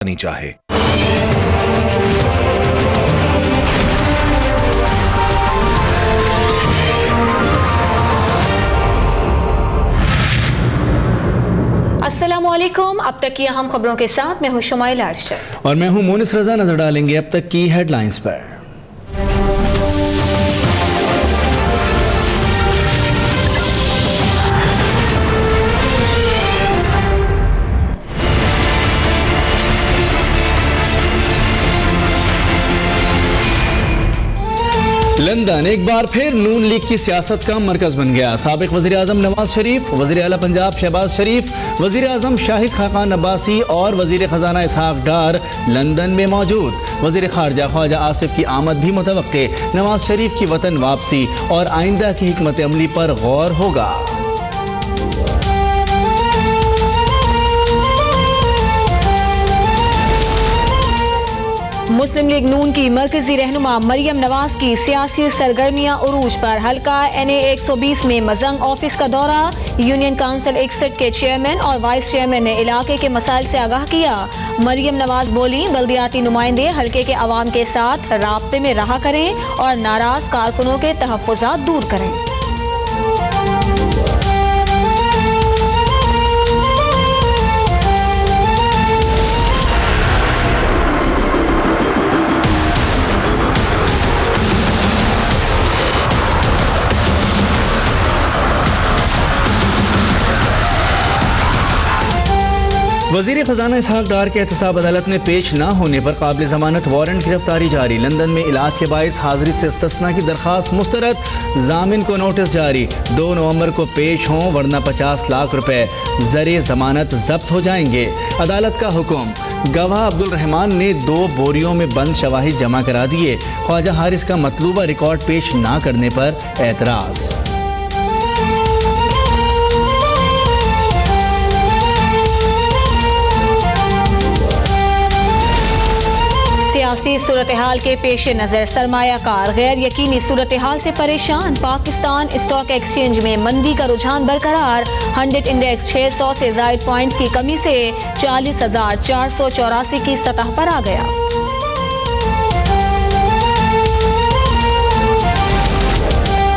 नहीं चाहे। अस्सलामुअलैकुम। अब तक की अहम खबरों के साथ मैं हूं शुमाइल अरशद और मैं हूं मोनिस रजा। नजर डालेंगे अब तक की हेडलाइंस पर। लंदन एक बार फिर नून लीग की सियासत का मरकज बन गया। साबिक वज़ीर आज़म नवाज शरीफ, वज़ीर आला पंजाब शहबाज शरीफ, वज़ीर आज़म शाहिद खाकान अब्बासी और वज़ीर ख़जाना इसहाक डार लंदन में मौजूद। वज़ीर ख़ारजा ख्वाजा आसिफ की आमद भी मुतवक्के। नवाज शरीफ की वतन वापसी और आइंदा की हिकमत अमली पर गौर होगा। मुस्लिम लीग नून की मरकजी रहनुमा मरियम नवाज की सियासी सरगर्मियां उरूज पर। हल्का NA 120 में मजंग ऑफिस का दौरा। यूनियन काउंसिल 61 के चेयरमैन और वाइस चेयरमैन ने इलाके के मसाइल से आगाह किया। मरियम नवाज बोली, बल्दियाती नुमाइंदे हल्के के अवाम के साथ राब्ते में रहा करें और नाराज कारकुनों के तहफ़्फ़ुज़ात दूर करें। वज़ीर ख़जाना इसहाक डार के एहतसाब अदालत में पेश न होने पर काबिल ज़मानत वारंट गिरफ्तारी जारी। लंदन में इलाज के बाइस हाजिरी से इस्तिस्ना की दरख्वास्त मुस्तरद। जामिन को नोटिस जारी। 2 नवंबर को पेश हों वरना 50 लाख रुपए ज़रिए ज़मानत जब्त हो जाएंगे। अदालत का हुक्म। गवाह अब्दुल रहमान ने 2 बोरियों में बंद शवाहिद जमा करा दिए। ख्वाजा हारिस का मतलूबा रिकॉर्ड पेश न करने पर एतराज़। सियासी सूरत हाल के पेश नज़र सरमायाकार गैर यकीनी सूरत हाल से परेशान। पाकिस्तान स्टॉक एक्सचेंज में मंदी का रुझान बरकरार। 100 इंडेक्स 600 से ज़ायद पॉइंट्स की कमी से 40,484 की सतह पर आ गया।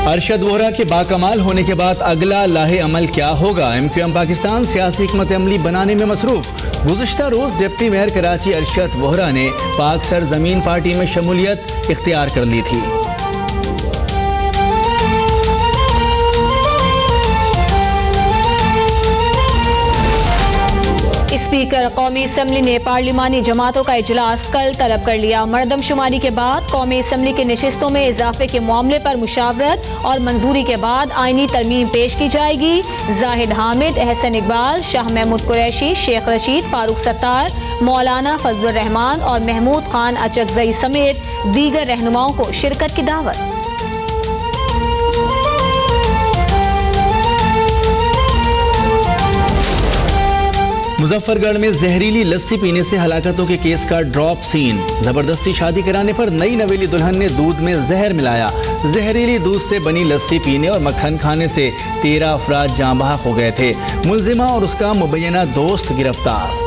अरशद वोहरा के बाकमाल होने के बाद अगला लाहे अमल क्या होगा? MQM पाकिस्तान सियासी हिकमत अमली बनाने में मसरूफ। गुज़िश्ता रोज़ डिप्टी मेयर कराची अरशद वोहरा ने पाक सरजमीन पार्टी में शमूलियत इख्तियार कर ली थी। स्पीकर कौमी असम्बली ने पार्लिमानी जमातों का इजलास कल तलब कर लिया। मरदमशुमारी के बाद कौमी असम्बली की नशिस्तों में इजाफे के मामले पर मुशावरत और मंजूरी के बाद आईनी तरमीम पेश की जाएगी। जाहिद हामिद, एहसन इकबाल, शाह महमूद कुरैशी, शेख रशीद, फारूक सत्तार, मौलाना फजलुर रहमान और महमूद खान अचकजई समेत दीगर रहनुमाओं को शिरकत की दावत। मुजफ्फरगढ़ में जहरीली लस्सी पीने से हलाकतों के केस का ड्रॉप सीन। जबरदस्ती शादी कराने पर नई नवेली दुल्हन ने दूध में जहर मिलाया। जहरीली दूध से बनी लस्सी पीने और मक्खन खाने से 13 अफराद जाँ बहक हो गए थे। मुलजिमा और उसका मुबैना दोस्त गिरफ्तार।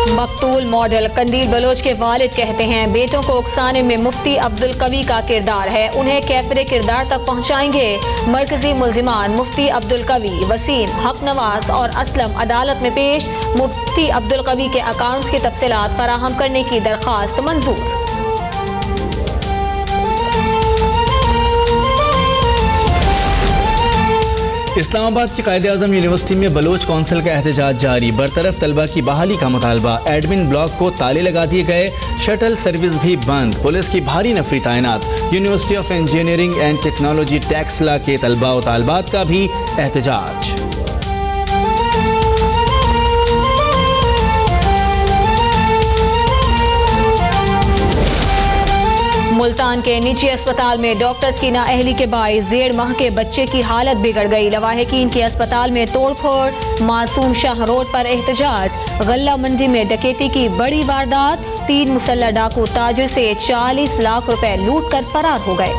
मकतूल मॉडल कंदील बलोच के वालिद कहते हैं, बेटों को उकसाने में मुफ्ती अब्दुल कवी का किरदार है, उन्हें कैफरे किरदार तक पहुंचाएंगे। मरकजी मुल्जिमान मुफ्ती अब्दुल कवी, वसीम, हक नवाज और असलम अदालत में पेश। मुफ्ती अब्दुल कवी के अकाउंट्स की तफसीलात फराहम करने की दरख्वास्त मंजूर। इस्लामाबाद की कायद-ए-आज़म यूनिवर्सिटी में बलोच कौंसिल का एहतजाज जारी। बरतरफ तलबा की बहाली का मुतालबा। एडमिन ब्लॉक को ताले लगा दिए गए। शटल सर्विस भी बंद। पुलिस की भारी नफरी तैनात। University of engineering and technology Taxila के तलबा व तालबात का भी एहतजाज। मुल्तान के निजी अस्पताल में डॉक्टर्स की नाअहली के बाइस 1.5 माह के बच्चे की हालत बिगड़ गई। लवाहिकीन के अस्पताल में तोड़फोड़। मासूम शाह रोड पर एहतजाज। गल्ला मंडी में डकैती की बड़ी वारदात। 3 मुसल्लह डाकू ताजिर से 40 लाख रुपए लूट कर फरार हो गए।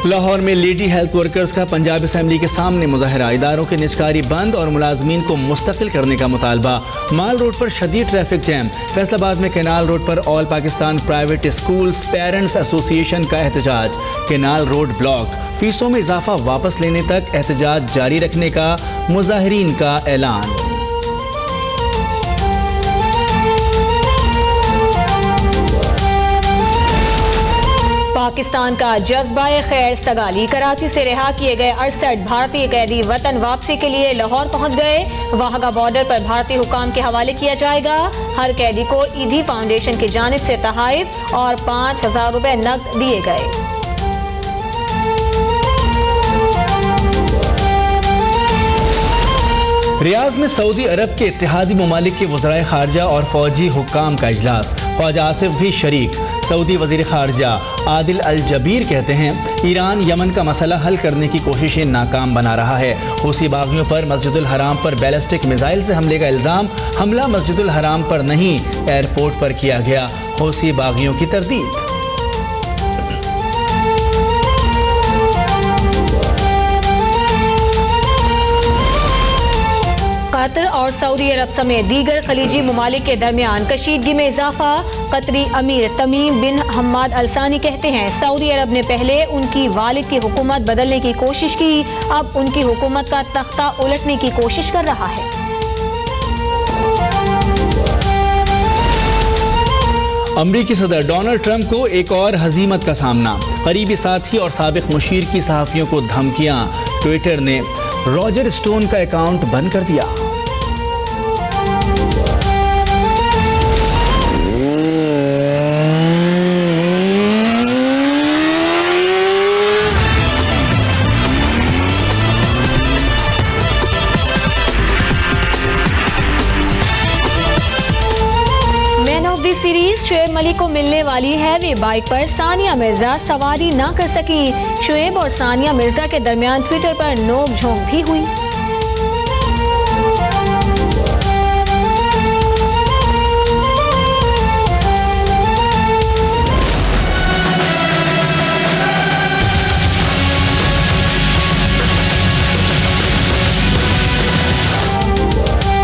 लाहौर में लेडी हेल्थ वर्कर्स का पंजाब असेंबली के सामने मुजाहरा, इदारों की निजकारी बंद और मुलाजमीन को मुस्तकिल करने का मुतालबा। माल रोड पर शदीद ट्रैफिक जैम। फैसलाबाद में केनाल रोड पर all Pakistan private schools parents association का एहतजाज, केनाल रोड ब्लॉक। फीसों में इजाफा वापस लेने तक एहतजाज जारी रखने का मुजाहिरीन का ऐलान। पाकिस्तान का जज्बा-ए खैर सगाली, कराची से रिहा किए गए 68 भारतीय कैदी वतन वापसी के लिए लाहौर पहुंच गए। वाहगा बॉर्डर पर भारतीय हुकाम के हवाले किया जाएगा। हर कैदी को ईदी फाउंडेशन की जानिब से तोहफे और 5000 रुपए नकद दिए गए। रियाज में सऊदी अरब के इत्तेहादी ममालिक के वज़राए खारजा और फौजी हुक्काम का इजलास, ख्वाजा आसिफ भी शरीक। सऊदी वज़ीर खारजा आदिल अल जबीर कहते हैं ईरान यमन का मसला हल करने की कोशिशें नाकाम बना रहा है। हूसी बागियों पर मस्जिदुल हराम पर बैलिस्टिक मिसाइल से हमले का इल्ज़ाम, हमला मस्जिदुल हराम पर नहीं एयरपोर्ट पर किया गया। हूसी बागियों की तरदीद। कतर और सऊदी अरब समेत दीगर खलीजी ममालिक के दरमियान कशीदगी में इजाफा। कतरी अमीर तमीम बिन हम्माद अल-सानी कहते हैं सऊदी अरब ने पहले उनकी वालिद की हुकूमत बदलने की कोशिश की, अब उनकी हुकूमत का तख्ता उलटने की कोशिश कर रहा है। अमरीकी सदर डोनाल्ड ट्रंप को एक और हजीमत का सामना, करीबी साथी और साबिक मुशीर की सहाफियों को धमकियां। ट्विटर ने रॉजर स्टोन का अकाउंट बंद कर दिया। सीरीज शुएब मलिक को मिलने वाली हैवी बाइक पर सानिया मिर्जा सवारी ना कर सकी। शुएब और सानिया मिर्जा के दरमियान ट्विटर पर नोक झोंक भी हुई।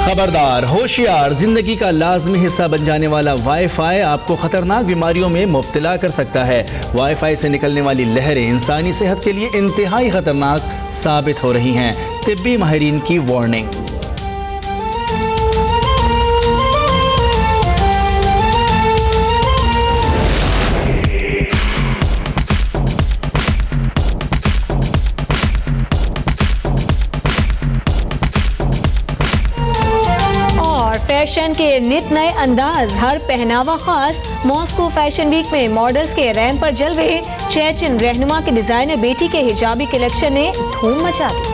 खबरदार, होशियार, जिंदगी का लाजमी हिस्सा बन जाने वाला वाईफाई आपको खतरनाक बीमारियों में मुब्तला कर सकता है। वाईफाई से निकलने वाली लहरें इंसानी सेहत के लिए इंतहाई खतरनाक साबित हो रही हैं। तिब्बी माहिरीन की वार्निंग। फैशन के नित नए अंदाज, हर पहनावा खास। मॉस्को फैशन वीक में मॉडल्स के रैंप पर जलवे। चेचन रहनुमा के डिजाइनर बेटी के हिजाबी कलेक्शन ने धूम मचा दी।